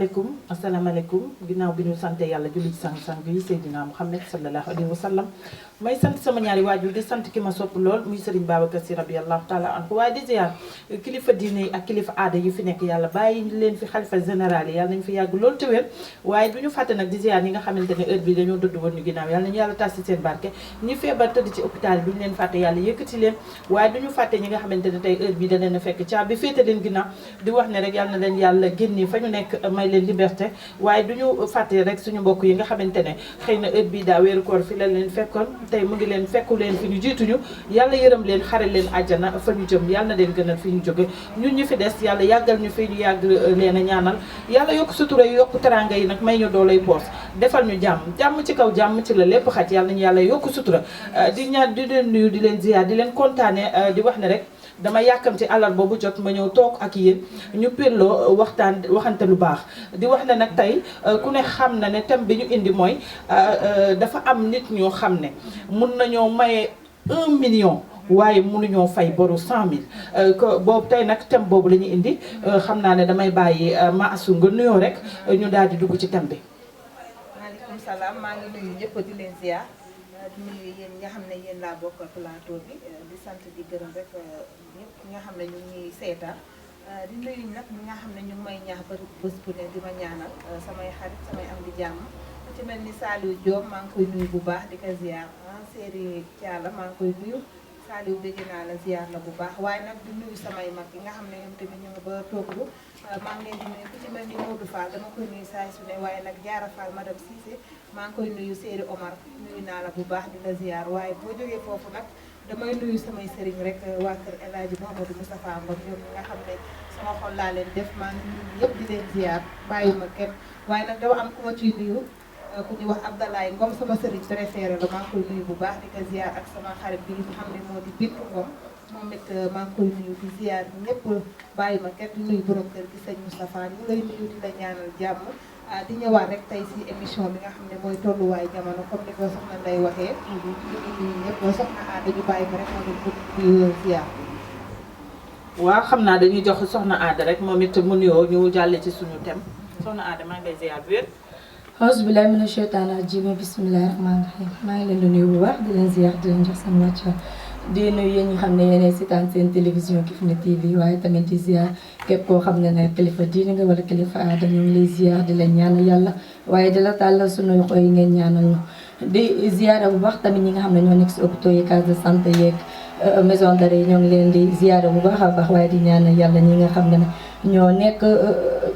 asalaamaaleykum ginnaaw bi ñu sante yàlla julli ci sang-sang yi Seydina Muhammad sallallahu alayhi wa sallam may sant sama ñaari waajur di sant ki ma sopp lool muy Serigne Babacar Sy radiyallahu taala anhu waaye di ziar kilifa diine yi ak kilifa aada yi fi nekk yàlla bàyyi leen fi xalifa général yi yàlla nañu fi yàgg loolu te wér waaye du ñu fàtte nag di ziar ñi nga xamante ne heure bi dañoo dëdd woon ñu ginnaaw yàlla nañu yàlla tas ci seen barke ñi feebar tëdd ci hôpital bi ñu leen fàtte yàlla yëkkati leen waaye du ñu fàtte ñi nga xamante ne tey heure bi da leen a fekk caabi féete leen ginnaaw di wax ne rek yàlla na leen yàlla génne fa ñu nekk may leen liberté waaye du ñu fàtte rek suñu mbokk yi nga xamante ne xëy na heure bii daa weeru koor fi la leen fekkoon tey mu ngi leen fekku leen fi ñu jiituñu yàlla yërëm leen xare leen àjjana fa ñu jëm yàlla na leen gënal fi ñu jóge ñun ñu fi des yàlla yàggal ñu fi ñu yàgg leen a ñaanal yàlla yokk sutura yi yokk teranga yi nag may ñu doolay poos defal ñu jàmm ci kaw jàmm ci la lépp xaj yàlla nañu yàlla yokk sutura di ñaan di leen nuyu di leen ziar di leen kontaane di wax ne rek dama yàkkamti alal boobu jot ma ñëw toog ak yéen ñu pirloo waxante lu baax di wax ne nag tey ku ne xam na ne thème bi ñu indi mooy dafa am nit ñoo xam ne mun nañoo maye 1 million waaye mënuñoo fay boru 100 000 boobu tey nag thème boobu la ñu indi xam naa ne damay bàyyi ma asu nga nuyoo rek ñu daal di dugg ci thème bi. maaleykum salaam maa ngi nuyu ñëpp di leen ziar di nuyu yéen nga xam ne yéen laa bokk plateau bi di sant di gërëm rek ñëpp nga xam ne ñu ngi seetaan di nuyu nag ñi nga xam ne ñu ngi may ñaax ba bés bu ne di ma ñaanal samay xarit samay am di jàmm ku ci mel ni Saliou Diop maa ngi koy nuyu bu baax di ko ziar Séri Thiala maa ngi koy nuyu Saliou dégg naa la ziar la bu baax waaye nag di nuyu samay mag yi nga xam ne ñoom tamit ñu ngi ba tooglu maa ngi leen di nuyu ku ci mel ni Modou Fall dama koy nuyu saay su ne waaye nag Diarra Fall madame Cissé maa ngi koy nuyu Séri Omar nuyu naa la bu baax di la ziar waaye boo jógee foofu nag damay nuyu samay sëriñ rek waa kër El Hadji Mouhamadou Moustapha Ngom ñoom ñi nga xam ne sama xol laa leen def maa ngi nuyu yëpp di leen ziar bàyyuma kenn waaye nag dama am ku ma ciy nuyu ku ñuy wax Abdalaay Ngom sama sëriñ préféré la maa ngi koy nuyu bu baax di ko ziar ak sama xarit bi nga xam ne moo di Bintu Ngom moom it maa ngi koy nuyu di ziar ñëpp bàyyuma kenn di nuyu borom kër gi sëñ Moustapha ñu lay nuyu di la ñaanal jàmm di ñëwaat rek tey si émission bi nga xam ne mooy tolluwaay jamono comme ni ko soxna Ndeye waxee. ñu ngi nuyu ñëpp soxna Aada ñu bàyyi ko rek moom it di ziar. waaw xam naa dañuy jox soxna Aada rek moom it mu nuyoo ñu jàlle ci suñu thème soxna Aada maa ngi lay ziar bu wér. auzu billaahi mina sheytaani rajiim bismillaahi rahmaani rahiim maa ngi leen di nuyu bu baax di leen ziar di leen jox seen wàcc di nuyu yéen ñi xam ne yéenay seetaan seen télévision Kifne TV waaye tamit di ziar képp koo xam ne ne kilifa diine nga wala kilifa aada ñu ngi lay ziar di leen ñaanal yàlla waaye di la tàllal suñu xoy ngeen ñaanal ñu di ziar bu baax tamit ñi nga xam ne ñoo nekk si hôpitaux yi case de santé yeeg maison d'arrêt yi ñoo ngi leen di ziar bu baax a baax waaye di ñaanal yàlla ñi nga xam ne ñoo nekk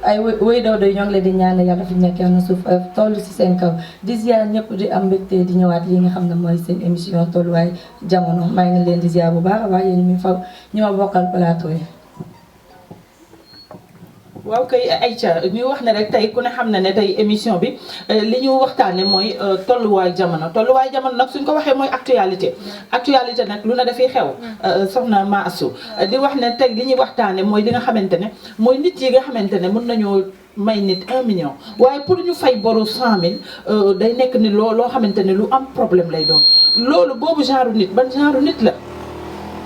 ay wéy daw doy ñoo ngi leen di ñaanal yàlla fi nekk yàlla na suuf toll si seen kaw di ziar ñëpp di am mbégte di ñëwaat li nga xam ne mooy seen émission tolluwaay jamono maa ngi leen di ziar bu baax a baax yéen mi fa ñu ma bokkal plateau yi. waaw kay Aïcha ñu wax ne rek tey ku ne xam na ne tey émission bi li ñu waxtaane mooy tolluwaay jamono nag suñ ko waxee mooy actualité nag lu ne dafay xew soxna Ma Assou di wax ne tey li ñuy waxtaane mooy li nga xamante ne mooy nit yi nga xamante ne mën nañoo may nit 1 million waaye pour ñu fay boru 100 000 day nekk ni loo xamante ne lu am problème lay doon loolu boobu genre nit ban genre nit la.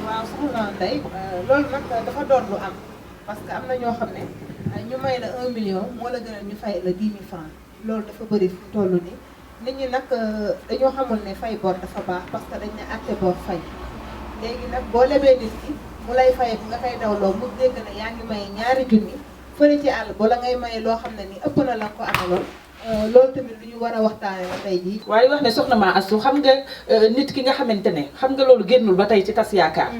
waaw soxna Ndeye loolu nag dafa doon lu am parce que am na ñoo xam ne ñu may la 1 million moo la gënal ñu fay la 10 000 francs loolu dafa bëri fu toll nii nit ñi nag dañoo xamul ne fay bor dafa baax parce que dañ ne àtte bor fay léegi nag boo lebee nit ki mu lay fay nga koy dawloo mu dégg ne yaa ngi may ñaari junni fële ci àll bala ngay maye loo xam ne ni ëpp na la ko amaloon loolu tamit lu ñu war a waxtaanee la tey jii. waaye wax ne soxna Ma Assou xam nga nit ki nga xamante ne xam nga loolu génnul ba tey ci tas yaakaar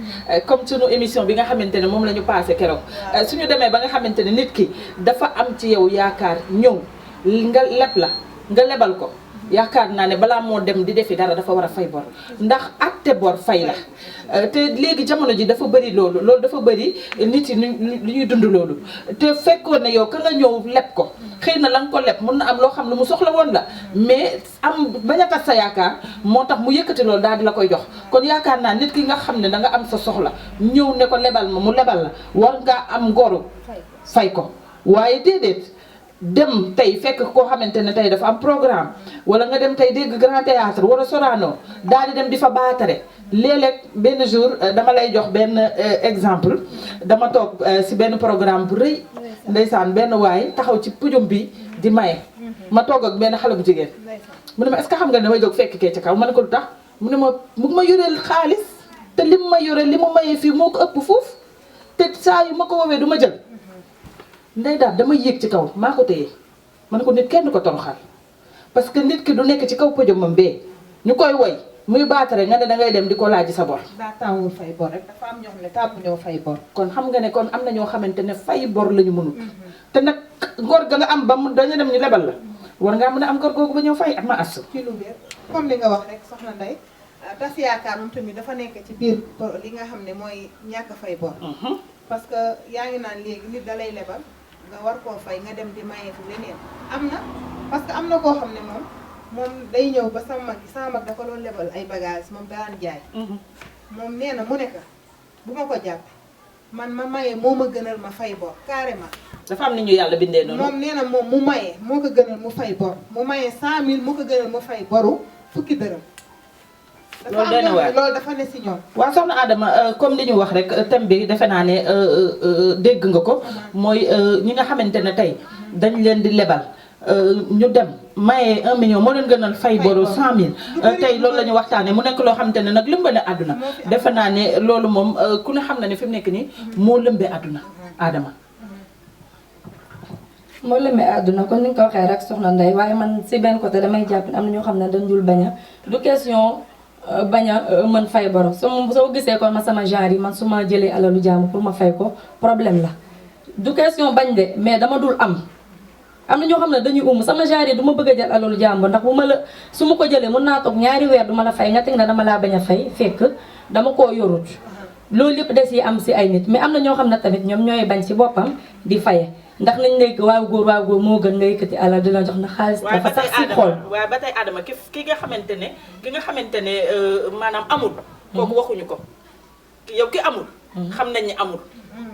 comme sunu émission bi nga xamante ne moom la ñu passé keroog suñu demee ba nga xamante ne nit ki dafa am ci yow yaakaar ñëw nga lebal ko yaakaar naa ne balaa moo dem di defi dara dafa war a fay bor ndax atte bor fay la te léegi jamono ji dafa bëri loolu dafa bëri nit yi lu ñuy dund loolu te fekkoon ne yow ka nga ñëw leb ko xëy na la nga ko leb mun na am loo xam ne mu soxla woon la mais am bañ a tas sa yaakaar moo tax mu yëkkati loolu daal di la koy jox kon yaakaar naa nit ki nga xam ne da nga am sa soxla ñëw ne ko lebal ma mu lebal la war ngaa am ngoru fay ko waaye déedéet dem tey fekk koo xamante ne tey dafa am programme wala nga dem tey dégg Grand Théâtre wala Sorano daal di dem di fa baatare léeg-léeg benn jour dama lay jox benn exemple dama toog si benn programme bu rëy ndeysaan benn waay taxaw ci pujum bi di maye ma toog ak benn xale bu jigéen mu ne ma est-ce que xam nga ne damay jóg fekk kee ci kaw ma ne ko lu tax mu ne mu ma yoreel xaalis te lim ma yore li mu mayee fii moo ko ëpp foofu te saa yu ma ko woowee du ma jël ndey daal dama yéeg ci kaw maa ko téye ma ne ko nit kenn du ko toroxal parce que nit ki du nekk ci kaw podiumam bee ñu koy woy muy baatare nga ne dangay dem di ko laaj sa bor. daa tàmmul fay bor rek dafa am ñoo xam ne tàmm ñoo fay bor. kon xam nga ne kon am na ñoo xamante ne fay bor la ñu mënut. te nag ngor ga nga am ba mu dañu dem ñu lebal la war ngaa mën a am ngor googu ba ñëw fay am ma as. ci lu wér comme li nga wax rek soxna Ndeye tas yaakaar moom tamit dafa nekk ci biir li nga xam ne mooy ñàkk fay bor. parce que yaa ngi naan léegi nit da lay lebal nga war koo fay nga dem di maye fi leneen am na parce que am na koo xam ne moom day ñëw ba sama mag da ko doon lebal ay bagages moom daan jaay. moom nee na mu ne ko bu ma ko jàpp man ma maye moo ma gënal ma fay bor carrément. dafa am ni ñu yàlla bindee noonu. moom nee na moom mu maye moo ko gënal mu fay bor mu maye 100000 moo ko gënal mu fay boru fukki dërëm. loolu dana waar loolu dafa ne si ñoom. waaw soxna Adama comme li ñu wax rek thème bi defe naa ne dégg nga ko. mooy ñi nga xamante ne tey dañ leen di lebal. ñu dem maye 1 million moo leen gënal fay boru 100000 tey loolu la ñu waxtaanee mu nekk loo xamante ne nag lëmbe na àdduna defe naa ne loolu moom ku ne xam na ne fi mu nekk nii moo lëmbee àdduna Adama. moo lëmbee àdduna kon ni nga ko waxee rek soxna Ndeye waaye man si benn côté damay jàpp ne am na ñoo xam ne dañ dul bañ a du question bañ a mën fay borom soo gisee kon ma sama genre yi man su ma jëlee alalu jaamu pour ma fay ko problème la du question bañ de mais dama dul am na ñoo xam ne dañuy sama genre yi du ma bëgg a jël alalu jàmbur ndax bu ma la su ma ko jëlee mën naa toog ñaari weer du ma la fay nga teg na dama laa bañ a fay fekk dama koo yorut loolu yëpp des yi am si ay nit mais am na ñoo xam ne tamit ñoom ñooy bañ si boppam di faye ndax nañ nekk waaw góor moo gën nga yëkkati alal dina jox na xaalis dafa sax si xool waaye ba tey Adama ki nga xamante ne maanaam amul kooku waxuñu ko yow ki amul xam nañ ni amul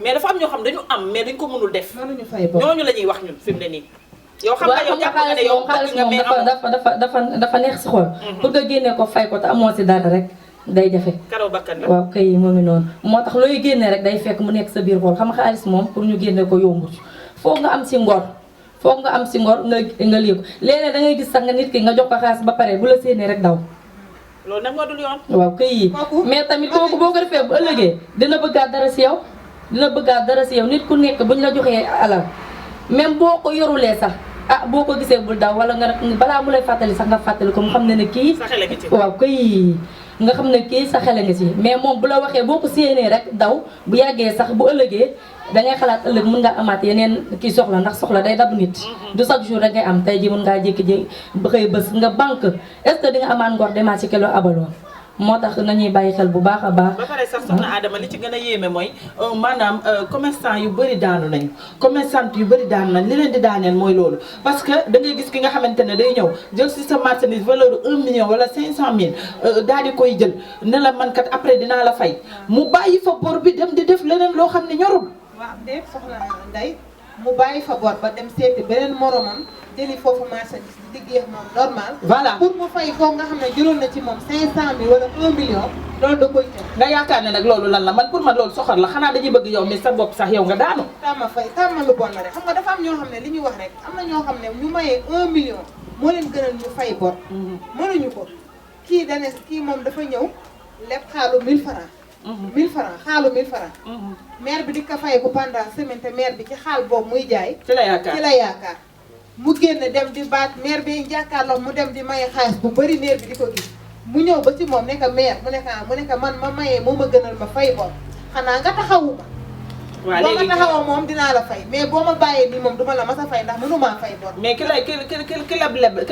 mais dafa am ñoo xam dañu am mais dañ ko mënul def mënuñu fay bor ñooñu la ñuy wax ñun fi mu ne nii yow xam nga yow jàpp nga ne yow xaalis moom dafa neex si xool pour nga génnee ko fay ko te amoo si dara rek day jafe karaw bakkan la waaw kay moo ngi noonu moo tax looy génnee rek day fekk mu nekk sa biir xool xam nga xaalis moom pour ñu génne ko yombut foog nga am si ngor nga lii ko léeg-léeg da ngay gis sax nga nit ki nga jox ko xaalis ba pare bu la séenee rek daw loolu nag moo dul yoon waaw kay mais tamit kooku boo ko defee bu ëllëgee dina bëggaat dara si yow nit ku nekk buñ la joxee alal même boo ko yorulee sax boo ko gisee bul daw wala nga balaa mu lay fàttali sax nga fàttali ko mu xam ne kii waaw kay nga xam ne kii sa xele nga ci mais moom bu la waxee boo ko séenee rek daw bu yàggee sax bu ëllëgee dangay xalaat ëllëg mën ngaa amaat yeneen kii soxla ndax soxla day dabu nit du chaque jour rek ngay am tey ji mën ngaa jékki-jékki ba xëy bés nga banque est-ce que di nga amaat ngor demaat ci kilo abaloon moo tax nañuy bàyyi xel bu baax a baax. ba pare sax soxna Adama li ci gën a yéeme mooy maanaam commerçant yu bëri daanu nañu commerçante yu bëri daanu nañ li leen di daaneel mooy loolu parce que da ngay gis ki nga xamante ne day ñëw jël si sa marchandise valeur 1 million wala 500000 daal di koy jël ne la man kat après dinaa la fay mu bàyyi fa bor bi dem di def leneen loo xam ne ñorul. waaw de soxna Ndeye mu bàyyi fa bor ba dem seeti beneen moromam jëli foofu marchandise di liggéey moom normal. voilà pour mu fay kooku nga xam ne jëloon na ci moom 500000 wala 1 million loolu da koy tëj. nga yaakaar ne nag loolu lan la man pour man loolu soxor la xanaa dañuy bëgg yow mi sa bopp sax yow nga daanu. tàmma lu bon la rek xam nga dafa am ñoo xam ne li ñuy wax rek am na ñoo xam ne ñu mayee 1 million moo leen gënal ñu fay bor. mënuñu ko kii moom dafa ñëw leb xaalu 1000 francs 1000 francs xaalu 1000 francs maire bi di ko fay ko pendant semaine te maire bi ci xaal boobu muy jaay ci la yaakaar mu génn dem di baat maire bi jàkkaarloo mu dem di maye xaalis bu bëri maire bi di ko gis mu ñëw ba ci moom ne ko maire mu ne ko man ma mayee moo ma gënal ma fay bor xanaa nga taxawu ma waaw boo ma taxawoo moom dinaa la fay mais boo ma bàyyee nii moom duma la mas a fay ndax mënumaa fay bor mais ki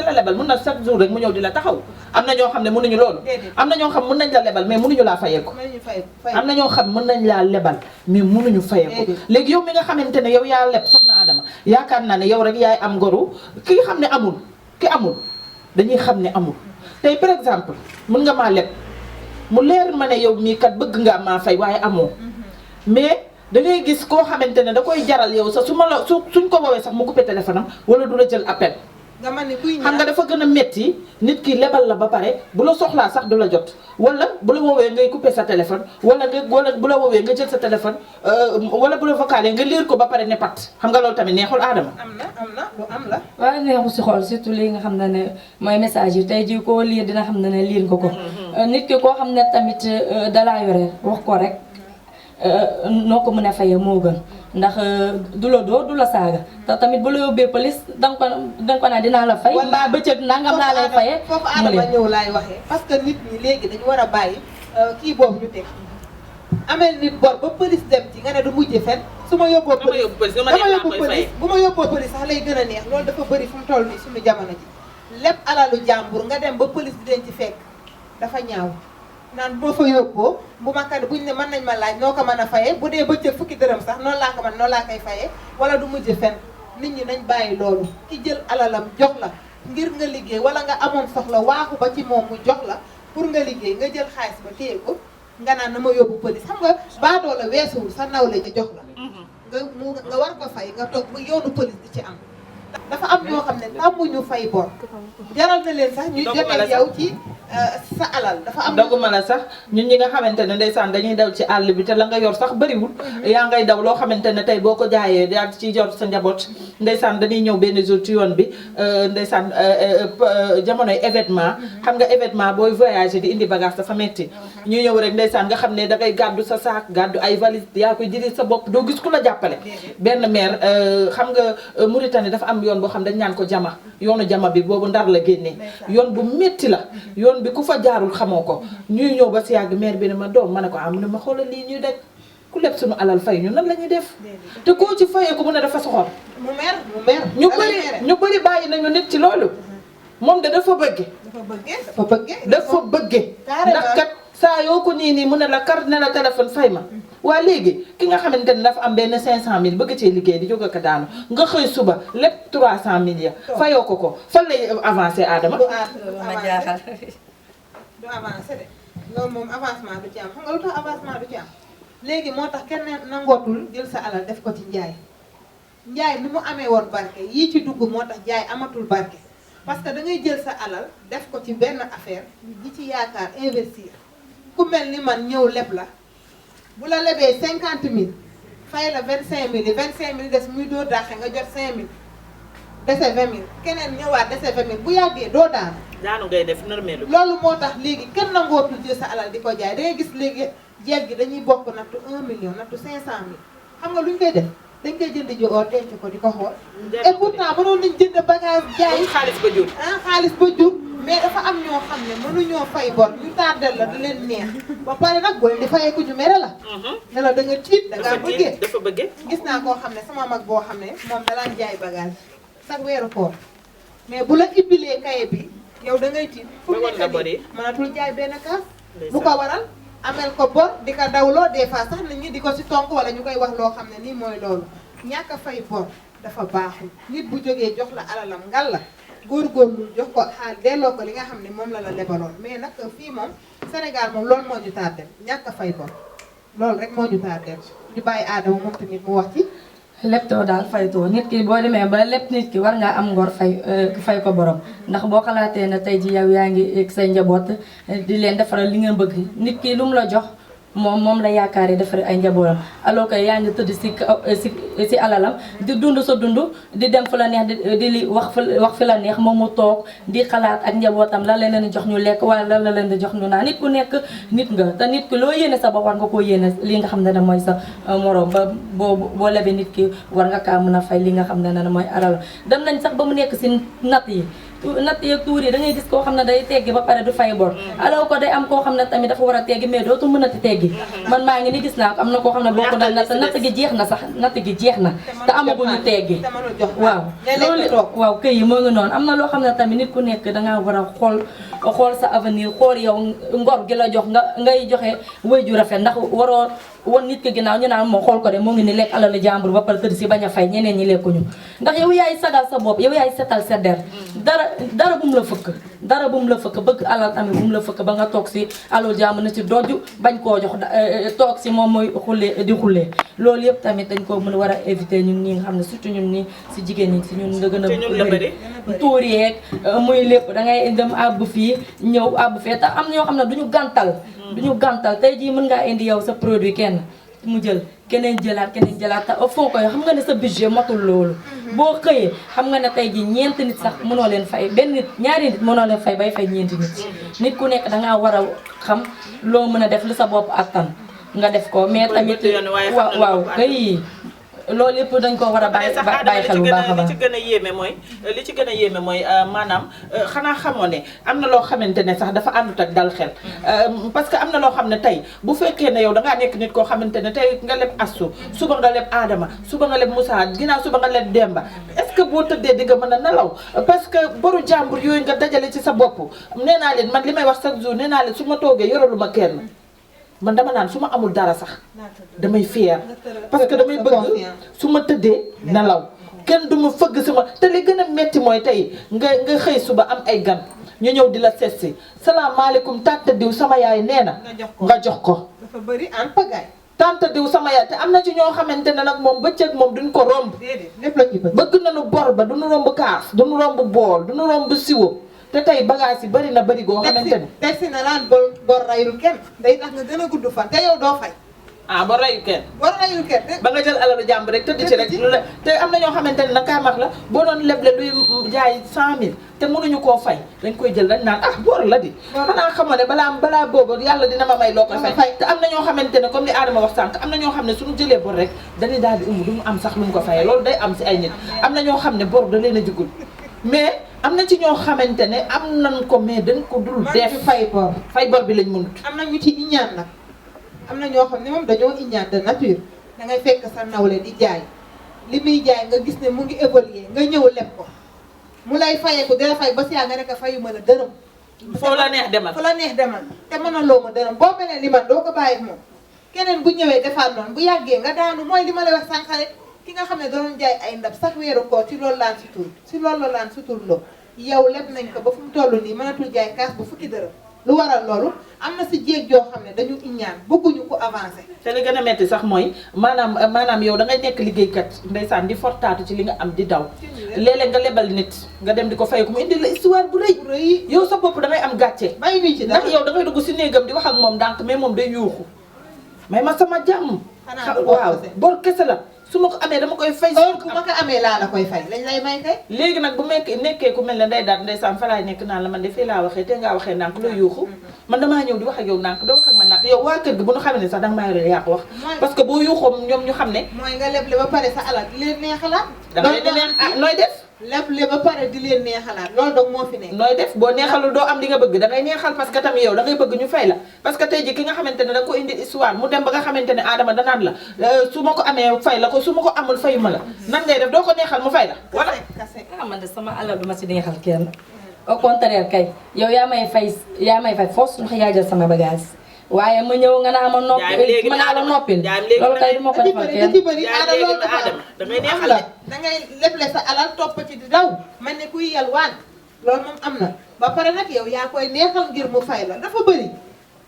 la lebal mën na chaque jour rek mu ñëw di la taxaw am na ñoo xam ne mënuñu loolu am na ñoo xam mën nañ la lebal mais mënuñu laa fayeeku am na ñoo xam mën nañ laa lebal mais mënuñu fayeeku léegi yow mi nga xamante ne yow yaa leb soxna Adama yaakaar naa ne yow rek yaay am ngoru ki nga xam ne amul ki amul dañuy xam ne amul tey par exemple mën nga maa leb mu leer ma ne yow mii kat bëgg nga maa fay waaye amoo mais da ngay gis koo xamante ne da koy jaral yow sax suñ ko woowee sax mu coupé téléphone am wala du la jël appel. nga man ni kuy xam nga dafa gën a métti nit ki lebal la ba pare bu la soxlaa sax du la jot wala bu la woowee ngay coupé sa téléphone wala bu la woowee nga jël sa téléphone wala bu la vocalé nga lire ko ba pare ne pat xam nga loolu tamit neexul Adama. am na lu am la. waaw neexu si xool surtout lii nga xam ne mooy message yi tey jii koo lire dina xam ne lire nga ko. nit ki koo xam ne tamit dalaa yore wax ko rek noo ko mën a fayee moo gën. ndax du la doo du la saaga te tamit bu la yóbbee police danga ko naa dinaa la fay. mbaa bëccëg nangam laa lay fayee. foofu Adama ñëw laay waxee. parce que nit ñi léegi dañu war a bàyyi kii boobu ñu teg amel nit bor ba police dem ci nga ne du mujj fen su ma yóbboo police dama yóbbu police bu ma yóbboo police sax lay gën a neex loolu dafa bëri fu mu toll nii suñu jamono ji lépp alalu jàmbur nga dem ba police di leen ci fekk dafa ñaaw. naan boo fa yóbboo bu ma kat buñ ne mën nañ ma laaj noo ko mën a fayee bu dee bëccëg fukki dërëm sax noonu laa ko mën noonu laa koy fayee wala du mujj fen nit ñi nañ bàyyi loolu ki jël alalam jox la ngir nga liggéey wala nga amoon soxla waaxu ba ci moom mu jox la pour nga liggéey nga jël xaalis ba téye ko nga naan na ma yóbbu police xam nga baadoo la weesuwul sa nawle nga jox la nga war ko fay nga toog ba yoonu police di ci am dafa am ñoo xam ne tàmmuñu fay bor jaral na leen sax ñuy jotee yow ci sa alal dafa am doguma la sax ñun ñi nga xamante ne ndeysaan dañuy daw ci àll bi te la nga yor sax bëriwul yaa ngay daw loo xamante ne tey boo ko jaayee yaa ci jot sa njaboot ndeysaan dañuy ñëw benn jour ci yoon bi ndeysaan jamonoy événement xam nga événement booy voyager di indi bagage dafa metti ñu ñëw rek ndeysaan nga xam ne da ngay gàddu sa saak gàddu ay valise yaa koy jëlee sa bopp doo gis ku la jàppale benn maire xam nga Mauritanie dafa am yoon boo xam dañ naan ko jama yoonu jama bi boobu Ndar la génnee yoon bu metti la yoon bi ku fa jaarul xamoo ko ñuy ñëw ba si yàgg maire bi ne ma doom ma ne ko am ne ma xoolal lii ñuy daj ku leb suñu alal fay ñu nan la ñuy def te koo ci fayee ko mu ne dafa soxor mu mer ñu bëri bàyyi nañu nit ci loolu moom de dafa bëgge dafa bëgge ndax kat saa yoo ko nii mu ne la carte ne la téléphone fay ma waa léegi ki nga xamante ne dafa am benn 500000 bëgg cee liggéey di jóg ak daanu nga xëy suba lépp 300000 ya fayoo ko fan lay avancé Adama. du avancé de loolu moom avancement du ci am xam nga lu tax avancement du ci am léegi moo tax kenn nangootul jël sa alal def ko ci njaay ni mu amee woon barke yii ci dugg moo tax jaay amatul barke parce que da ngay jël sa alal def ko ci benn affaire di ci yaakaar investir ku mel ni man ñëw leb la bu la lebee 50000 fay la 25000 25000 des muy doo daaxe nga jot 5000 dese 20000 keneen ñëwaat dese 20000 bu yàggee doo daanu ngay def normelu loolu moo tax léegi kenn nangootul jël sa alal di ko jaay da ngay gis léegi jeeg gi dañuy bokk nattu 1 million nattu 500000 xam nga lu ñu koy def dañ koy jënd ji or denc ko di ko xool et pourtant mënoon nañ jënd bagage jaay xaalis ba jur xaalis ba jur mais dafa am ñoo xam ne mënuñoo fay bor ñu tardel la da leen neex ba pare nag boo leen di fayee ku ñu mere la ne la da nga tiit da ngaa bëggee dafa bëggee gis naa koo xam ne sama mag boo xam ne moom dalaan jaay bagage sax weeru koor mais bu la ibbilee kaye bi yow da ngay tiit fu mu nekk nii mënatul jaay benn kaas lu ko waral amel ko bor di ko dawloo des fois sax nit ñi di ko si tonk wala ñu koy wax loo xam ne nii mooy loolu ñàkk a fay bor dafa baaxul nit bu jógee jox la alalam ngal la góorgóorlu jox ko xaal delloo ko li nga xam ne moom la lebaloon mais nag fii moom Sénégal moom loolu moo ñu tardel ñàkk a fay bor loolu rek moo ñu tardel ñu bàyyi Adama moom tamit mu wax ci leptoo daal faytoo nit ki boo demee ba lépp nit ki war ngaa am ngor fay ko borom ndax boo xalaatee ne tey ji yow yaa ngi say njaboot di leen defaral li ngeen bëgg nit ki lu mu la jox moom la yaakaar yi defar ay njabootam alors que yaa ngi tëdd si alalam di dund sa dund di dem fu la neex di li wax fi la neex moom mu toog di xalaat ak njabootam lan la leen jox ñu lekk wala lan la leen di jox ñu naan nit ku nekk nit nga te nit ki loo yéene sa bopp war nga koo yéene li nga xam ne mooy sa morom ba boo lebee nit ki war nga kaa mën a fay li nga xam ne mooy alal dem nañ sax ba mu nekk si natt yi tuur yi da ngay gis koo xam ne day teggi ba pare du fay bor alors que day am koo xam ne tamit dafa war a teggi mais dootul mën a teggi man maa ngi ni gis naa ko am na koo xam ne bokk na natt gi jeex na sax natt gi jeex na te amaguñu teggi waaw loolu waaw këy yi moo ngi noonu am na loo xam ne tamit nit ku nekk dangaa war a xool sa avenir xool yow ngor gi la jox ngay joxe wëy ju rafet ndax won nit ki ginnaaw ñu naan moo xool ko de moo ngi ni lekk alal jàmbur ba pare tëdd si bañ a fay ñeneen ñi lekkuñu ndax yow yaay sagal sa bopp yow yaay setal sa der dara bu mu la fëkk dara bu mu la fëkk bëgg alal tamit bu mu la fëkk ba nga toog si alal jàmbur na si doju bañ koo jox toog si moom mooy xullee di xullee loolu yëpp tamit dañ ko mën a war a éviter ñun ñi nga xam ne surtout ñun ñi si jigéen ñi si ñun nga gën a bëri tuur yeeg muy lépp da ngay dem àbb fii ñëw àbb fee te am na ñoo xam ne duñu gàntal tey jii mën ngaa indi yow sa produit kenn mu jël keneen jëlaat te au fond koy xam nga ne sa budget matul loolu boo xëyee xam nga ne tey jii ñeenti nit sax mënoo leen fay benn nit ñaari nit mënoo leen fay bay fay ñeenti nit ku nekk dangaa war a xam loo mën a def lu sa bopp attan nga def ko mais tamit waaw kay loolu yëpp dañ ko war a bàyyi xel bu baax a baax li ci gën a yéeme mooy maanaam xanaa xamoo ne am na loo xamante ne sax dafa àndut ak dal xel parce que am na loo xam ne tey bu fekkee ne yow dangaa nekk nit koo xamante ne tey nga leb Astou suba nga leb Adama suba nga leb Moussa ginnaaw suba nga leb Demba est-ce que boo tëddee di nga mën a nelaw parce que boru jàmbur yooyu nga dajale ci sa bopp nee naa leen man li may wax chaque jour nee naa leen su ma toogee yoraluma kenn man dama naan su ma amul dara sax damay fier parce que damay bëgg su ma tëddee nelaw kenn du ma fëgg sama te li gën a metti mooy tey nga xëy suba am ay gan ñu ñëw di la seet si salaamaaleykum tante diw sama yaay nee na nga jox ko dafa bëri en pagaille tante diw sama yaay te am na ci ñoo xamante ne nag moom bëccëg moom duñ ko romb lépp la ñuy bëgg nañu bor ba duñu romb kaas duñu romb bool duñu romb siwo te tey bagage yi bëri na bëri goo xamante ne teg si na laan bor rayul kenn day tax nga gën a gudd fan te yow doo fay bor rayul kenn bor rayul kenn ba nga jël alalu jàmbur rek tëdd ci rek lu la te am na ñoo xamante ne nag kaamax la boo doon leble luy jaay 100000 te mënuñu koo fay dañ koy jël dañ naan bor la di xanaa xamoo ne balaa boobu yàlla dina ma may loo koy fay te am na ñoo xamante ne comme li Adama wax sànq am na ñoo xam ne suñu jëlee bor rek dañuy daal di du mu am sax lu mu ko fayee loolu day am si ay nit am na ñoo xam ne bor da leen a jugul mais am na ci ñoo xamante ne am nañ ko mais dañ ko dul def fay bor bi lañ mënut am na ñu ci iñaan nag am na ñoo xam ne moom dañoo iñaan de nature da ngay fekk sa nawle di jaay li muy jaay nga gis ne mu ngi évoluer nga ñëw leb ko mu lay fayeeku dina fay ba si yaa nga ne ko fayu ma la dërëm foo la neex demal te mënaloo ma dërëm boo melee li man doo ko bàyyi moom keneen bu ñëwee defaat noonu bu yàggee nga daanu mooy li ma lay wax sànq rek ki nga xam ne doon jaay ay ndab sax weeru koor ci loolu laan sutur si loolu la laan suturloo yow leb nañ ko ba fu mu toll nii mënatul jaay kaas bu fukki dërëm lu waral loolu am na si jéeg yoo xam ne dañu iñaan bëgguñu ko avancé te li gën a metti sax mooy maanaam yow da ngay nekk liggéeykat ndeysaan di fortaatu ci li nga am di daw léeg-léeg nga lebal nit nga dem di ko fay ko mu indi la histoire bu rëy yow sa bopp da ngay am gàcce bàyyi ñu ci dara ndax yow da ngay dugg si néegam di wax ak moom ndànk mais moom day yuuxu mais ma sama jàmm waaw bor kese la su ma ko amee dama koy fay ku ma ko amee laa la koy fay lañ lay may kay léegi nag bu nekkee ku mel ne nday daal ndeysaan fa laay nekk naan la man de fii laa waxee te ngaa waxee ndànk looy yuuxu man damaa ñëw di wax ak yow ndànk doo wax ak man ndànk yow waa kër gi bu ñu xamee ne sax danga maa yore yaa ko wax parce que boo yuuxoo ñoom ñu xam ne mooy nga leble ba pare sa alal di leen neexalaat dangay di leen nooy def leble ba pare di leen neexalaat loolu donc moo fi nekk nooy def boo neexalul doo am li nga bëgg dangay neexal parce que tamit yow dangay bëgg ñu fay la parce que tey ji ki nga xamante ne danga ko indi histoire mu dem ba nga xamante ne Adama danaan la su ma ko amee fay la ko su ma ko amul fayu ma la nan ngay def doo ko neexal mu fay la wala man de sama alal duma si neexal kenn au contraire kay yow yaa may fay force ndax yaa jël sama bagage waaye ma ñëw nga naa ma noppi ma naa la noppil loolu kay du ma ko defal kenn di bëri aada loolu Adama dangay neexal da ngay leble sa alal topp ci di daw man ne kuy yalwaan loolu moom am na ba pare nag yow yaa koy neexal ngir mu fay la dafa bëri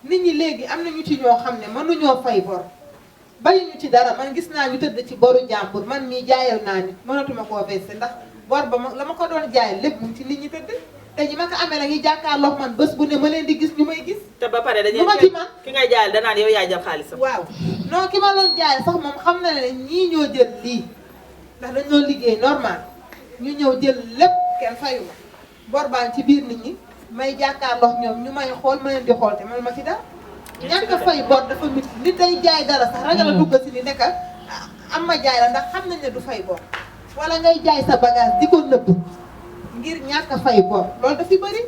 nit ñi léegi am na ñu ci ñoo xam ne mënuñoo fay bor bayuñu ci dara man gis naa ñu tëdd ci boru jàmbur man mii jaayal naa nit mënatuma koo versé ndax bor ba la ma ko doon jaay lépp mu ci nit ñi tëdd te ñi ma ko amee la ngi jàkkaarloo man bés bu ne ma leen di gis ñu may gis te ba pare dañuy ma ci man ki ngay jaayal danaan yow yaay jël xaalisam waaw non ki ma doon jaay sax moom xam na ne ñii ñoo jël lii ndax dañoo liggéey normal ñu ñëw jël lépp kenn fayu ma bor baan ci biir nit ñi may jàkkaarloo ñoom ñu may xool ma leen di xool te man ma ci dara ñàkk a fay bor dafa mit nit day jaay dara sax ragal a dugg si ni nekk am ma jaay la ndax xam nañ ne du fay bor wala ngay jaay sa bagage di ko nëbb ngir ñàkk a fay bor loolu dafi bëri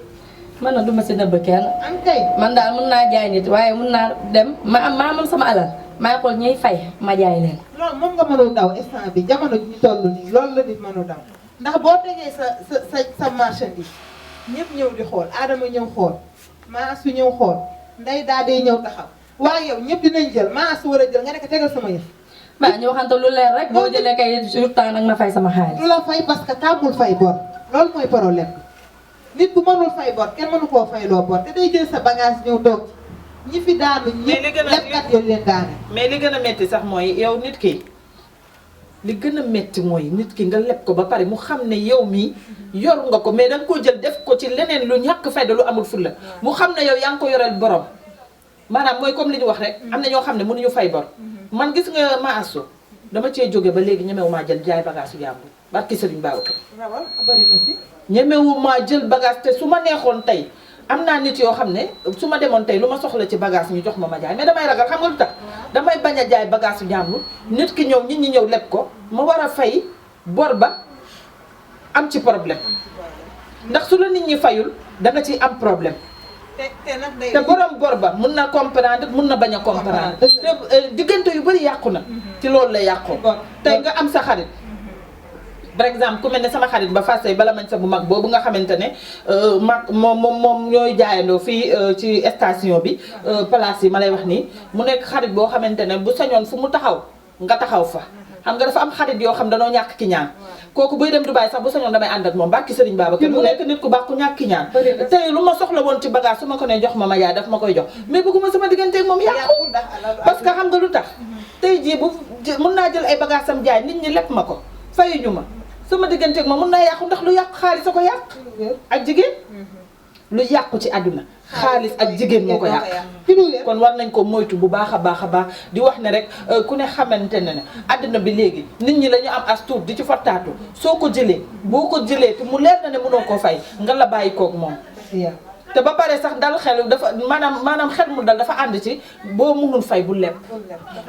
man na duma si nëbb kenn am kay man daal mën naa jaay nit waaye mën naa dem maa moom sama alal maa xool ñuy fay ma jaay leen loolu moom nga mënul daw instant bi jamono ji ñu toll nii loolu la nit mënul daw ndax boo tegee sa marchandise ñëpp ñëw di xool Adama ñëw xool maa su ñëw xool nday daa day ñëw taxaw waaye yow ñëpp dinañ jël maa su war a jël nga ne ko tegal sama yëf. maa ñu waxante lu leer rek boo jëlee kay jour temps nag ma fay sama xaalis. du la fay parce que tàmmul fay bor loolu mooy problème nit bu mënul fay bor kenn mënu koo fay loo bor te day jël sa bagage ñëw toog ñi fi daanu ñëpp lebkat yow leen daane. mais li gën a metti sax mooy yow nit ki li gën a metti mooy nit ki nga leb ko ba pare mu xam ne yow mii yor nga ko mais danga koo jël def ko ci leneen lu ñàkk fayda lu amul fulla mu xam ne yow yaa ngi ko yoreel borom maanaam mooy comme li ñu wax rek am na ñoo xam ne mënuñu fay bor man gis nga ma asso dama cee jóge ba léegi ñemewu maa jël jaay bagage su jàmbur barki Sëriñ Babacar rawal bari na si ñemewu maa jël bagage te su ma neexoon tey am naa nit yoo xam ne su ma demoon tey lu ma soxla ci bagage ñu jox ma jaay mais damay ragal xam nga lu tax damay bañ a jaay bagage su jàmbur nit ki ñëw nit ñi ñëw leb ko ma war a fay bor ba am ci problème ndax su la nit ñi fayul da nga ciy am problème te borom bor ba mun na comprendre mun na bañ a comprendre te diggante yu bëri yàqu na ci loolu la yàqu tey nga am sa xarit par exemple ku mel ne sama xarit ba Fassay bala mañ sa bu mag boobu nga xamante ne mag moom ñooy jaayandoo fii ci station bi place yi ma lay wax nii mu nekk xarit boo xamante ne bu sañoon fu mu taxaw nga taxaw fa xam nga dafa am xarit yoo xam danoo ñàkk ki ñaan kooku buy dem Dubaay sax bu sañoon damay ànd ak moom barki Sëriñ Babacar mu nekk nit ku baax ku ñàkk ki ñaan tey lu ma soxla woon ci bagage su ma ko ne jox ma jaay daf ma koy jox mais bëgguma sama diggante ak moom yàqu parce que xam nga lu tax tey jii bu mun naa jël ay bagage sam jaay nit ñi leb ma ko fayuñu ma sama diggante ak moom mun naa yàqu ndax lu yàqu xaalis a ko yàq ak jigéen lu yàqu ci àdduna xaalis ak jigéen moo ko yàq kon war nañ ko moytu bu baax a baax a baax di wax ne rek ku ne xamante ne àdduna bi léegi nit ñi la ñu am as tuut di ci fortaatu soo ko jëlee boo ko jëlee te mu leer na ne mënoo koo fay nga la bàyyi koog moom te ba pare sax dal xel dafa maanaam xel mu dal dafa ànd ci boo mënul fay bul leb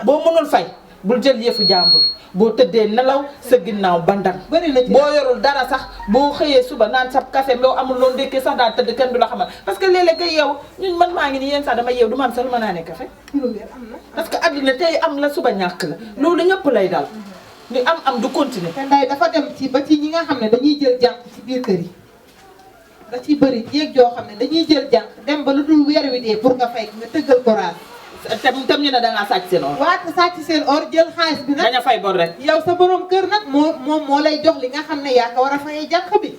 boo mënul fay bul jël yëfu jàmbur boo tëddee nelaw sa ginnaaw bandang boo yorul dara sax boo xëyee suba naan sab café yow amul loolu ndékkee sax daal tëdd kenn du la xamal parce que léeg-léeg kay yow ñun man maa ngi ni yéen sax dama yeew du ma am sax lu ma naanee café parce que àdduna tey am la suba ñàkk la loolu ñëpp lay dal ni am du continuer te nday dafa dem ci ba ci ñi nga xam ne dañuy jël jànq ci biir kër yi da ciy bëri jéeg joo xam ne dañuy jël jànq dem ba lu dul weer wi dee pour nga fay nga tëggal ko raas tam ñu ne dangaa sàcc seen or waat sàcc seen or jël xaalis bi nag daña fay bor rek yow sa borom kër nag moo lay jox li nga xam ne yaa ko war a fayee jànq bi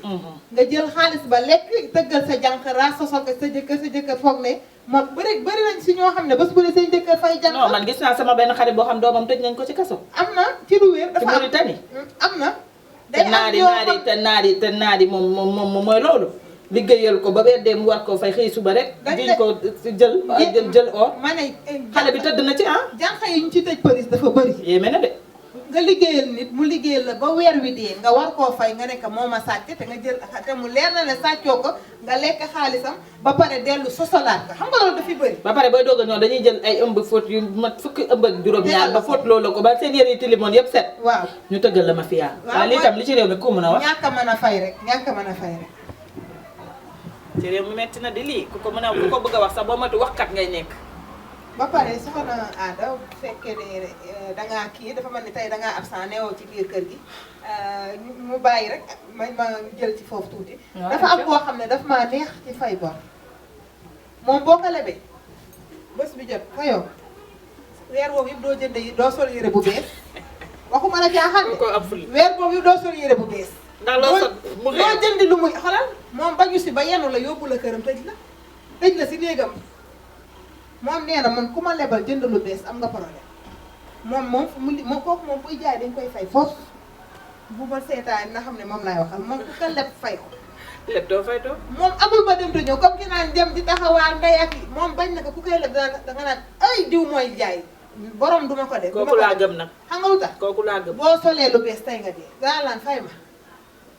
nga jël xaalis ba lekk tëggal sa jànq raas sosol ko sa jëkkër foog ne moom bëri nañ si ñoo xam ne bés bu ne seen jëkkër fay jànq non man gis naa sama benn xarit boo xam doomam tëj nañ ko ci kaso am na ci lu wér dafa ci Mauritanie am na te naari moom mooy loolu liggéeyal ko ba weer dee mu war koo fay xëy suba rek diñ ko jël or ma ne xale bi tëdd na ci jànq yi ñu ci tëj police dafa bëri yéeme na de nga liggéeyal nit mu liggéeyal la ba weer wi dee nga war koo fay nga ne ko moo ma sàcc te nga jël te mu leer na ne sàccoo ko nga lekk xaalisam ba pare dellu sosolaat ko xam nga loolu dafay bëri ba pare booy doog a ñëw dañuy jël ay ëmb fóot yu mat fukki ëmb ak juróom-ñaar ba fóot loolu ko ba seen yére yi tilimoon yëpp set waaw ñu tëggal la ma fiyaa waaw lii tam li ci réew mi ku mën a wax ñàkk a mën a fay rek ñàkk a mën a fay rek ci réew mi metti na di lii ku ko mën a ku ko bëgg a wax sax boo matu waxkat ngay nekk ba pare soxna Ada bu fekkee ne dangaa kii dafa mel ni tey dangaa absent newoo ci biir kër gi mu bàyyi rek ma jël ci foofu tuuti dafa am koo xam ne daf maa neex ci fay bor moom boo ko lebee bés bi jot fayoo weer boobu yëpp doo jënd yi doo sol yére bu bees waxuma la caaxaan weer boobu yëpp doo sol yére bu bees ndax loo sol mu loo jënd lu muy xolal moom bañu si ba yenu la yóbbu la këram tëj la si néegam moom nee na man ku ma lebal jënd lu bees am nga problème moom kooku moom buy jaay dañ koy fay foofu bu ma seetaan na xam ne moom laay waxal moom ku ko leb fay ko leb doo fay doo moom amul ma dem te ñëw comme ki naan dem di taxawaal ndey ak yi moom bañ na ko ku koy leb danga naan ay diw mooy jaay borom duma ko def kooku laa gëm nag xam nga lu tax kooku laa gëm boo solee lu bees tey nga dee daa laan fay ma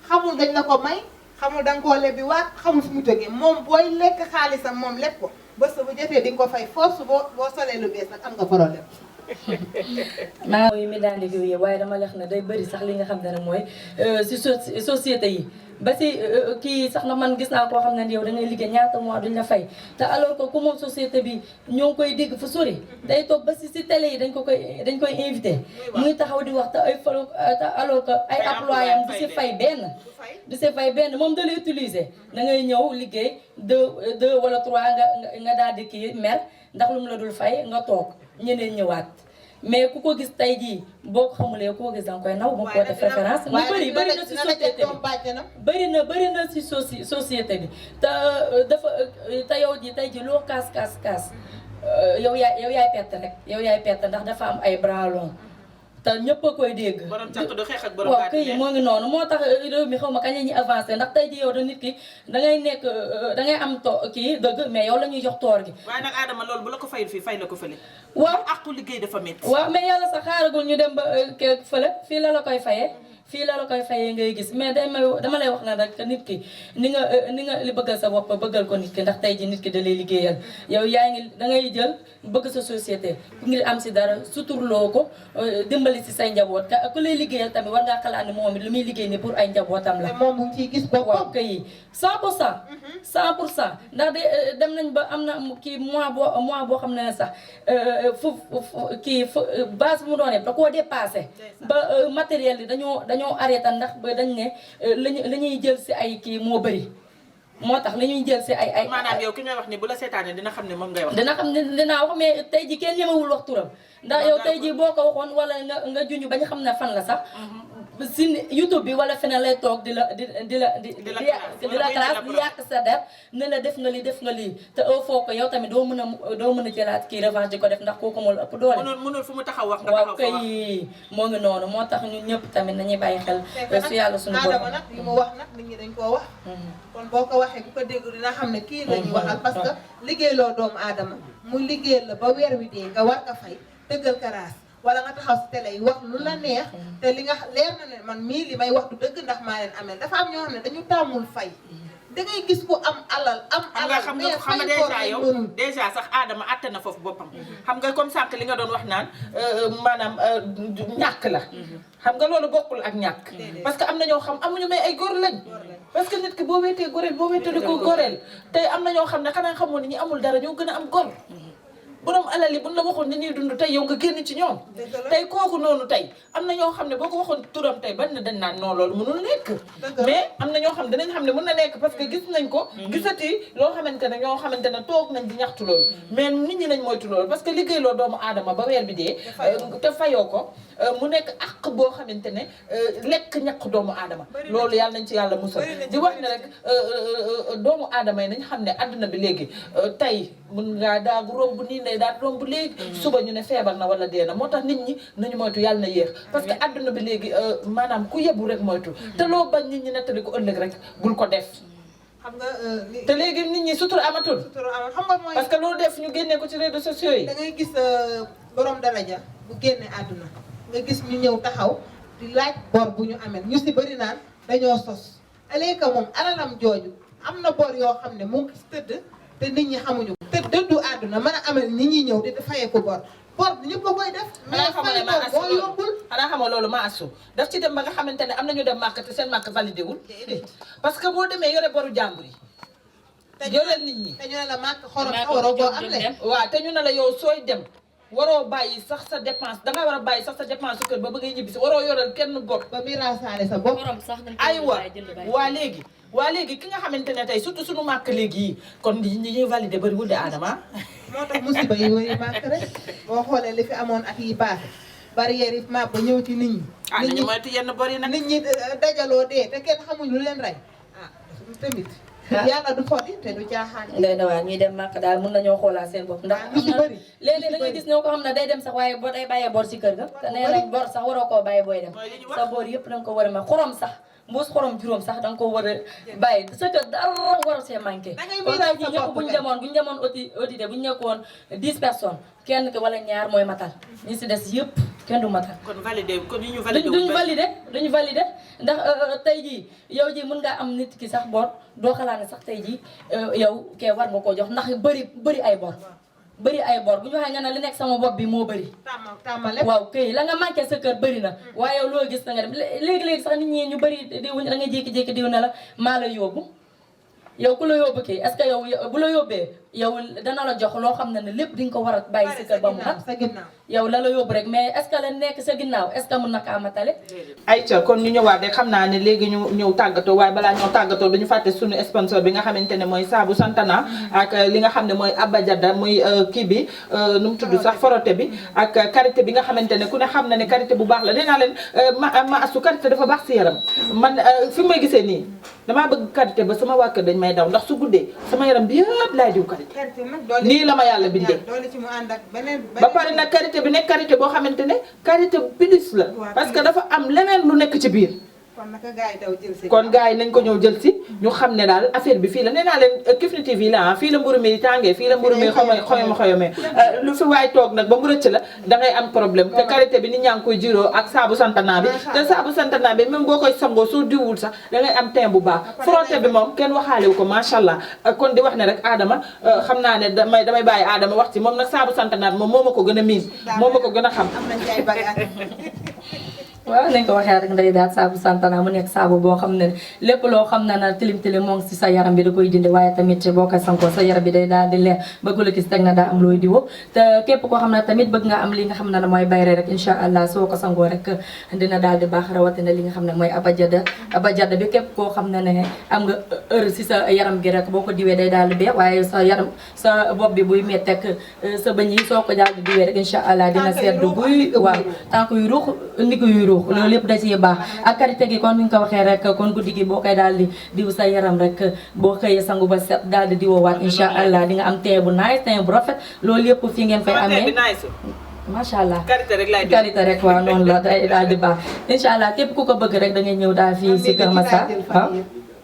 xamul dañ la ko may xamul danga koo lebbi waat xamul fu mu jógee moom booy lekk xaalisam moom leb ko bés bu jotee di nga ko fay force boo solee lu bees nag am nga problème. maa mooy mi daan liggéey waaye dama lex na day bëri sax li nga xam ne mooy si société yi ba si kii sax na man gis naa koo xam ne yow da ngay liggéey ñaata mois duñ la fay te alors que ku moom société bi ñoo ngi koy dégg fu sori day toog ba si télé yi dañ koy invité muy taxaw di wax te ay fa te alors que ay employé am du si fay benn moom da lay utiliser da ngay ñëw liggéey 2 wala 3 nga daal di kii mer ndax lu mu la dul fay nga toog ñeneen ñëwaat mais ku ko gis tey jii boo ko xamulee ku ko gis danga koy naw bu ko def référence mu bëri na si société bi bëri na si société bi te yow ji tey ji loo kaas yow yaay perte rek yow yaay perte ndax dafa am ay bras longs te ñëpp a koy dégg. borom càq du xeex ak borom waaw kay moo ngi noonu moo tax réew mi xaw ma kañ la ñuy avancé ndax tey ji yow da nit ki dangay nekk dangay am kii dëgg mais yow la ñuy jox toor gi. waaye nag Adama loolu bu la ko fayul fii fay la ko fële. waaw àqu liggéey dafa métti. waaw mais yàlla sax xaaragul ñu dem ba kii fële fii la koy fayee. fii la koy fayee ngay gis mais dama lay wax na rek nit ki ni nga li bëggal sa bopp bëggal ko nit ki ndax tey ji nit ki da lay liggéeyal yow yaa ngi da ngay jël bëgg sa société ku ngir am si dara suturloo ko dimbali si say njaboot ku lay liggéeyal tamit war ngaa xalaat ni moom it lu muy liggéey ni pour ay njabootam la. moom mu ngi ciy gis boppam. waaw kay 100%. 100% ndax de dem nañ ba am na kii mois boo xam ne sax base bu mu doonee da koo dépassé. ba matériel yi dañoo arrêté ndax ba dañ ne li ñuy jël si ay kii moo bëri moo tax li ñuy jël si ay maanaam yow ki ngay wax ni bu la seetaanee dina xam ne moom ngay wax. dina xam ne dinaa wax mais tey ji kenn ñemewul wax turam ndax yow tey ji boo ko waxoon wala nga junj bañ xam ne fan la sax si YouTube bi wala feneen lay toog di la classe di yàq sa der ne la def nga lii te au faut que yow tamit doo mën a jëlaat kii revanche di ko def ndax kooku moo la ëpp doole. mënul fu mu taxaw wax nga taxaw waaw kay moo ngi noonu moo tax ñun ñëpp tamit nañuy bàyyi xel su yàlla suñu borom. Adama nag li mu wax nag nit ñi dañ koo wax. kon boo ko waxee ku ko dégg dina xam ne kii la ñuy waxal parce que liggéeyloo doomu aadama mu liggéey la ba weer wi dee nga war ka fay dëggal karaas wala nga taxaw si télé yi wax lu la neex te li nga leer na ne man mii li may wax du dëgg ndax maa leen amel dafa am ñoo xam ne dañu tàmmul fay da ngay gis ku am alal xam nga déjà yow déjà sax Adama àtte na foofu boppam xam nga comme sànq li nga doon wax naan maanaam ñàkk la xam nga loolu bokkul ak ñàkk parce que am na ñoo xam amuñu may ay góor lañ parce que nit ki boo wéetee goreel boo wéetee ko goreel tey am na ñoo xam ne xanaa xamoon ni ñi amul dara ñoo gën a am gor borom alal yi buñ la waxoon ni ñuy dund tey yow nga génn ci ñoom tey kooku noonu tey am na ñoo xam ne boo ko waxoon turam tey ban na dañ naan non loolu mënul nekk mais am na ñoo xam ne dinañ xam ne mën na nekk parce que gis nañ ko gisati loo xamante ne ñoo xamante ne toog nañ di ñaxtu loolu mais nit ñi nañ moytu loolu parce que liggéey loo doomu aadama ba weer bi dee te fayoo ko mu nekk àq boo xamante ne lekk ñaq doomu aadama loolu yàlla nañ ci yàlla musal di wax ne rek doomu aadama yi nañ xam ne àdduna bi léegi tey mun ngaa daagu romb nii ndey daal romb léegi suba ñu ne feebar na wala dee na moo tax nit ñi nañu moytu yàlla na yéex parce que àdduna bi léegi maanaam ku yebu rek moytu te loo bañ nit ñi nettali ko ëllëg rek bul ko def xam nga te léegi nit ñi sutura amatul xam nga mooy parce que loolu def ñu génnee ko ci réseaux sociaux yi da ngay gis borom daraja bu génne àdduna nga gis ñu ñëw taxaw di laaj bor bu ñu amee ñu si bëri naan dañoo sos aleeka moom alalam jooju am na bor yoo xam ne mu ngi tëdd te nit ñi xamuñu ko te dëddu àdduna mën a amel nit ñi ñëw di fayee ko bor ñëpp a koy def mais fay ko boo yombul xanaa xamoo loolu ma asu daf ci dem ba nga xamante ne am nañu dem màkk te seen màkk validé wul parce que boo demee yore boru jàmbur yi yoreel nit ñi te ñu ne la màkk xorom sa waroo boo am le waaw te ñu ne la yow sooy dem waroo bàyyi sax sa dépense danga war a bàyyi sax sa dépense su kër ba bëggee ñibbi si waroo yoreel kenn bopp ba miraasaale sa bopp aywa waa léegi ki nga xamante ne tey surtout suñu màkk léegi yi kon ñi ñuy validé bëri wul de Adama moo tax musiba yi wëri màkk rek boo xoolee li fi amoon at yi baax barrière yi màpp ba ñëw ci nit ñi nit ñi moytu yenn bor yi nag nit ñi dajaloo dee te kenn xamuñ lu leen rey tamit yàlla du foti te du caaxaan ngay na waa ñuy dem màkk daal mun nañoo xoolaat seen bopp ndax lu ci bëri léeg-léeg da ngay gis ñoo ko xam ne day dem sax waaye boo day bàyyee bor si kër ga te nee nañ bor sax waroo koo bàyyi booy dem sa bor yëpp danga ko war a ma xorom sax mbuus xorom juróom sax danga ko war a bàyyi sa kër dara war a see manqué kon tey jii ñëpp buñu demoon audité buñu nekkoon 10 personnes kenn ki wala ñaar mooy matal ñi si des yëpp kenn du matal kon validé kon yi ñu validé duñu validé ndax tey jii yow ji mën ngaa am nit ki sax bor doo xalaat ne sax tey jii yow kee war nga koo jox ndax bëri ay bor bëri ay bor bu ñu waxee nga ne li nekk sama bopp bi moo bëri tàmmal lépp waaw kay la nga manqué sa kër bëri na waaye yow loo gis na nga dem léegi-léegi sax nit ñi ñu bëri diw da nga jékki-jékki diw ne la maa la yóbbu yow ku la yóbbu kii est-ce que yow bu la yóbbee yow dana la jox loo xam ne ne lépp di nga ko war a bàyyi sa kër ba mu mat sa ginnaaw yow la la yóbbu rek mais est-ce que la nekk sa ginnaaw est-ce que mën na kaa matale ayca kon ñu ñëwaat rek xam naa ne léegi ñu ñëw tàggatoo waaye balaa ñëw tàggatoo duñu fàtte suñu sponsor bi nga xamante ne mooy saabu Santana ak li nga xam ne mooy Abajada muy kii bi nu mu tudd sax forote bi ak karité bi nga xamante ne ku ne xam na ne karité bu baax la nee naa leen ma asu karité dafa baax si yaram man fi may gisee nii damaa bëgg karité ba sama waa kër dañ may daw ndax su guddee sama yaram bi yëpp laay diw karité nii la ma yàlla bindee doole ci mu ànd ak beneen ba pare nag karité bi nekk karité boo xamante ne karité plus la parce que dafa am leneen lu nekk ci biir kon naka gars yi daw jël si kon gars yi nañ ko ñëw jël si ñu xam ne daal affaire bi fii la nee naa leen Kifne TV la fii la mburu mi tàngee fii la mburu mi xoyome lu fi waay toog nag ba mu rëcc la dangay am problème te karité bi nit ñaa ngi koy jiroo ak saabu Santana bi te saabu Santana bi même boo koy sangoo soo diwul sax dangay am teint bu baax frotté bi moom kenn waxaalewu ko macha allah kon di wax ne rek Adama xam naa ne damay bàyyi Adama wax ci moom nag saabu Santana bi moom moo ma ko gën a miin moo ma ko gën a xam am nañ ay bagage waaw nañ ko waxee rek nday daal saabu Santana mu nekk saabu boo xam ne lépp loo xam ne na tilim tilim moo ngi si sa yaram bi da koy dindi waaye tamit boo koy sankoo sa yaram bi day daal di leer bëgg la gis teg na daa am looy diwo te képp koo xam ne tamit bëgg nga am li nga xam ne mooy bayre rek incha allah soo ko sangoo rek dina daal di baax rawatina li nga xam ne mooy abajada bi képp koo xam ne am nga heure si sa yaram gi rek boo ko diwee day daal di beex waaye sa yaram sa bopp bi buy mettek sa bëñ yi soo ko daal di diwee rek incha allah dina sedd buy waaw tànk yu ruux ndig yu ruux loolu lépp da ciy baax ak karité gi kon ni nga ko waxee rek kon guddi gi boo koy daal di diw sa yaram rek boo xëyee sangu ba set daal di diwoowaat incha allah di nga am teint bu nice teint bu rafet loolu lépp fii ngeen koy amee macha allah karité rek laay karité rek waaw noonu la day daal di baax incha allah képp ku ko bëgg rek da ngay ñëw daal fii si Kër Massar waaw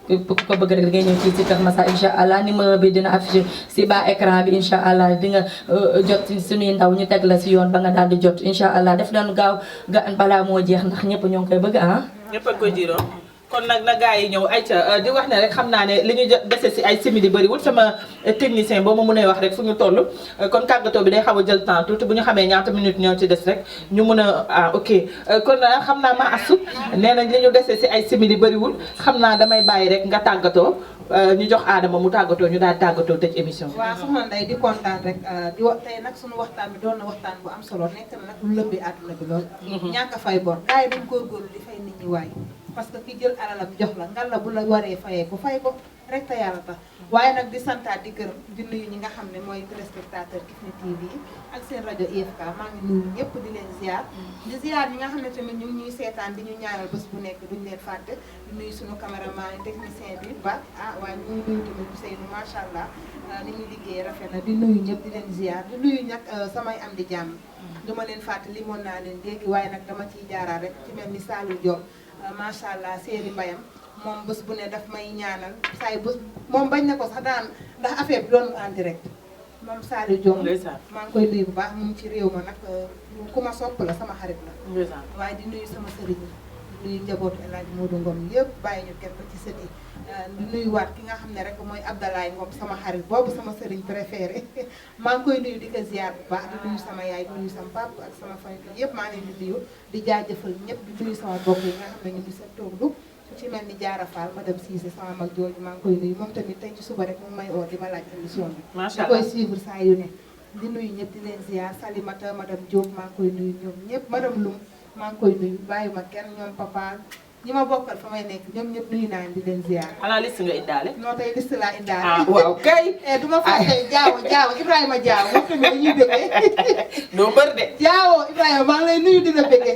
képp ku ko bëgg rek da ngay ñëw fii si Kër Massar incha allah numéro bi dina affiché si bas écran bi incha allah di nga jot suñuy ndaw ñu teg la si yoon ba nga daal di jot incha allah def leen gaaw ga balaa moo jeex ndax ñëpp ñoo ngi koy bëgg ah. ñëpp a koy jiiroo kon nag na gars yi ñëw ayca di wax ne rek xam naa ne li ñu dese si ay simili bëriwul sama technicien boo ma mënee wax rek fu ñu toll kon tàggatoo bi day xaw a jël temps tuuti bu ñu xamee ñaata minutes ñoo ci des rek ñu mën a ok kon xam naa ma asu nee nañ li ñu dese si ay simili bëriwul xam naa damay bàyyi rek nga tàggatoo ñu jox Adama mu tàggatoo ñu daal tàggatoo tëj émission bi. waaw soxna Ndeye di kontaan rek di wax tey nag suñu waxtaan bi doon na waxtaan bu am solo nekk na nag lu lëmbee àdduna bi lool. ñàkk a fay bor gars yi dañ góorgóorlu di fay nit ñi waay parce que ki jël alalam jox la ngal la bu la waree fayee ko fay ko rek te yàlla tax waaye nag di santaat di gërëm di nuyu ñi nga xam ne mooy téléspectateur Kifne TV ak seen rajo IFK maa ngi nuyu ñëpp di leen ziar di ziar ñi nga xam ne tamit ñu ngi ñuy seetaan di ñu ñaanal bés bu nekk duñ leen fàtte di nuyu suñu caméraman technicien bi ba waaye ñu ngi nuyu tamit Ousseynou macha allah ni ñu liggéey rafet na di nuyu ñëpp di leen ziar di nuyu nag samay am di jàmm duma leen fàtte limoon naa leen léegi waaye nag dama ciy jaaraat rek ci mel ni Saliou Diop macha allah séeri mbayam moom bés bu ne daf may ñaanal saay bés moom bañ na ko sax daan ndax affaire bi doon en direct moom Saliou Diop maa ngi koy nuyu bu baax mu ngi ci réew ma nag ku ma sopp la sama xarit la waaye di nuyu sama sëriñ di nuyu njabootu El Hadj Modou Ngom yëpp bàyyi ñu kenn ko ci sët yi di nuyuwaat ki nga xam ne rek mooy Abdalaay Ngom sama xarit boobu sama sëriñ préféré maa ngi koy nuyu di ko ziar bu baax di nuyu sama yaay di nuyu sama papa ak sama famille yëpp maa ngi leen di nuyu di jaajëfal ñëpp di nuyu sama bokk yi nga xam ne ñu ngi sa tooglu ci mel ni Diarra Fall madame Cissé sama mag jooju maa ngi koy nuyu moom tamit tey ci suba rek moom may oo di ma laaj émission bi di koy suivre saa yu ne di nuyu ñëpp di leen ziar Salimata madame Diop maa ngi koy nuyu ñoom ñëpp madame Loum maa ngi koy nuyu bàyyiwuma kenn ñoom papa ñi ma bokkal fa may nekk ñoom ñëpp nuyu naa di leen ziar. xanaa liste nga indaale. non tey liste laa indaale. ah waaw kay. du ma fàtte Jaawo Ibrahima Jaawo moom tamit dañuy bëggee. doo bër de. Jaawo Ibrahima maa ngi lay nuyu di la bëggee.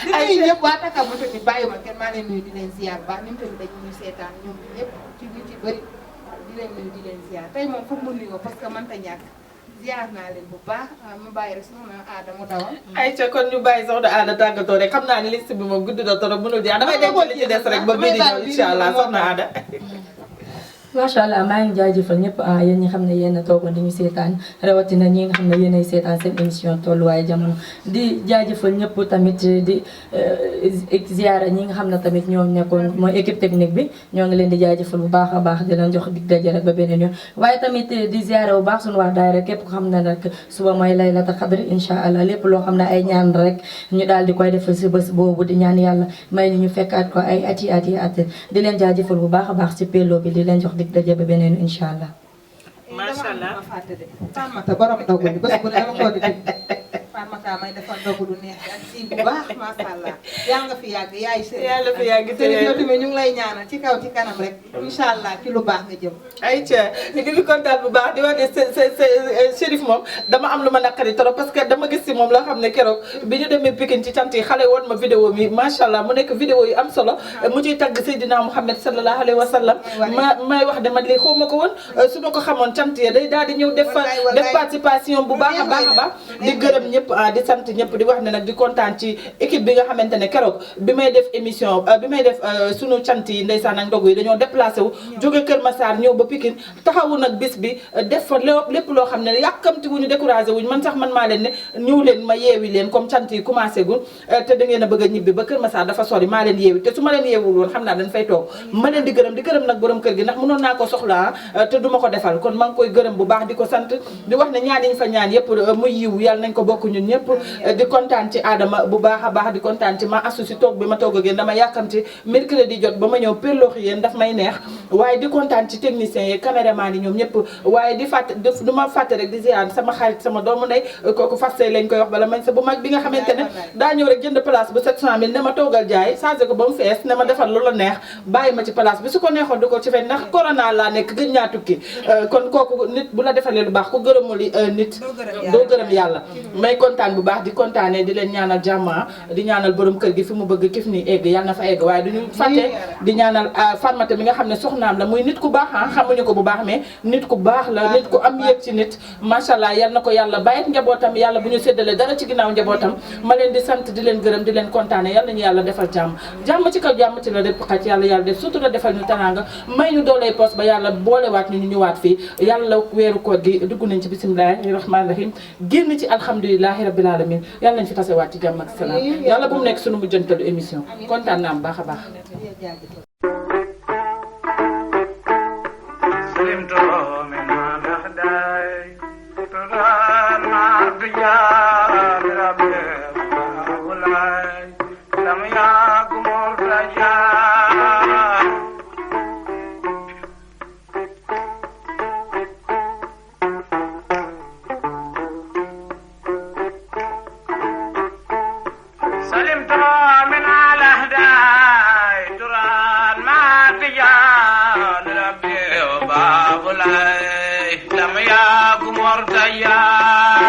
di nuyu ñëpp waa Takka mu tamit bàyyiwuma kenn maa ngi lay nuyu di leen ziar ba ñoom tamit dañuy seetaan ñoom ñëpp ci ñu ci bëri di leen nuyu di leen ziar tey moom foog mu nuyoo parce que mënta ñàkk. ziar naa leen bu baax mu bàyyi rek soxna Aada mu dawal. ayca kon ñu bàyyi soxna Aada tàggatoo rek xam naa ne liste bi moom gudd na trop mënul jeex damay denc li ci des rek ba bii di ñëw incha allah soxna Aada. macha allah maa ngi jaajëfal ñëpp yéen ñi xam ne yéen a toogoon di ñu seetaan rawatina ñi nga xam ne yéen ay seetaan seen émission tolluwaayu jamono di jaajëfal ñëpp tamit di ziara ñi nga xam ne tamit ñoo nekkoon mooy équipe technique bi ñoo ngi leen di jaajëfal bu baax a baax di leen jox dig daje rek ba beneen yoon waaye tamit di ziara bu baax suñu wax daayira képp ko xam ne rek suba mooy laylatul qadr incha allah lépp loo xam ne ay ñaan rek ñu daal di koy defal si bés boobu di ñaan yàlla may ñu fekkaat ko ay ati di leen jaajëfal bu baax a baax ci pello bi di leen jox dig daje ba beneen incha allah. macha allah Fatmata borom ndogu bi bés bu ne dama ko di Fatmata may defal ndogu lu neex ak si bu baax macha allah yàlla nga fi yàgg yaay sëriñ yàlla fi yàgg te yow tamit ñu ngi lay ñaanal ci kaw ci kanam rek incha allah ci lu baax nga jëm. ayca ñu ngi kontaan bu baax di wax ne Chérif moom dama am lu ma naqari trop parce que dama gis si moom loo xam ne keroog bi ñu demee Pikine ci cant yi xale woon ma vidéo mi macha allah mu nekk vidéo yu am solo mu ciy tagg Seydina Mouhamed sallallahu alayhi wa sallam may wax dama lii xaw ma ko woon su ma ko xamoon cant yi day daal di ñëw def participation bu baax a baax a baax di gërëm ñëpp di sant ñëpp di wax ne nag di kontaan ci équipe bi nga xamante ne keroog bi may def émission bi may def sunu cant yi ndeysaan ak ndogu yi dañoo déplacé wu jóge Kër Massar ñëw ba Pikine taxawu nag bis bi def fa lépp loo xam ne yàkkamti wuñu découragé wuñu man sax man maa leen ne ñëw leen ma yeewi leen comme cant yi commencé gul te da ngeen a bëgg a ñibbi ba Kër Massar dafa sori maa leen yeewi te su ma leen yeewul woon xam naa dañ fay toog ma leen di gërëm nag borom kër gi ndax mënoon naa ko soxla te duma ko defal kon maa ngi koy gërëm bu baax di ko sant di wax ne ñaan yi ñu fa ñaan yëpp muy yiw yàlla nañ ko bokk ñun ñëpp di kontaan ci Adama bu baax a baax di kontaan ci ma asu si toog bi ma toog ak yéen dama yàkkamti mercredi jot ba ma ñëw perlooxi yéen daf may neex waaye di kontaan ci techniciens yi caméraman yi ñoom ñëpp waaye di fàtte du ma fàtte rek di ziar sama xarit sama doomu ndey kooku faste lañ koy wax bala mañ sa bu mag bi nga xamante ne daa ñëw rek jënd place bu 700000 ne ma toogal jaay changé ko ba mu fees ne ma defal lu la neex bàyyi ma ci place bi su ko neexoon du ko ci fekk ndax corona laa nekk gën ñaa tukki kon kooku nit bu la defalee lu baax ku gërëmul nit doo gërëm yàlla may kontaan bu baax di kontaanee di leen ñaanal jàmm di ñaanal borom kër gi fi mu bëgg kif ni egg yàlla na fa egg waaye duñu fàtte di ñaanal Fatmata mi nga xam ne soxnaam la muy nit ku baax xamuñu ko bu baax mais nit ku baax la nit ku am yëg ci nit macha allah yal na ko yàlla bàyyit njabootam yàlla bu ñu séddale dara ci ginnaaw njabootam ma leen di sant di leen gërëm di leen kontaane yal nañu yàlla defal jàmm ci kaw jàmm ci la lépp xaj yàlla def surtout la defal ñu teraanga may ñu dooley poos ba yàlla boolewaat ñu ñëwaat fii yàlla weeru koor gi dugg nañ ci bismillahi rahmaani rahim génn ci alhamdulilahi rabbil alamin yàlla nañ fi tasewaat ci jàmm ak salaam yàlla bu mu nekk sunu mujjantalu émission kontaan naa bu baax a baax لم يكن مرتجا